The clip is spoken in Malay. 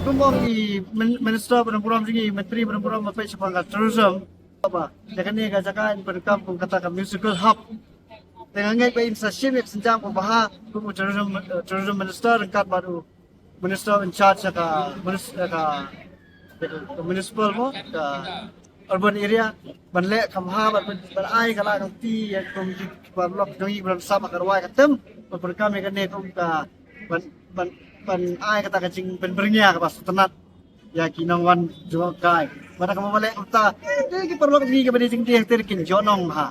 Kumbang di Minister Penampuran Tinggi, Menteri Penampuran Mafia Sepangkat Tourism, apa? Jangan ni kacakan berkam katakan musical hub. Dengan ngai bayi stasiun yang senjang pembahas, tourism minister dekat baru minister in charge ka municipal mo, urban area, banlek kamha banai kala nanti yang komiti barlok dongi bersama karwai katem, berkam yang ni ka ai kata kacing Pynbyrngia ke pas tenat ya kinong wan juga kai mana kamu balik kita perlu ni ke badi sing dia terkin jonong ha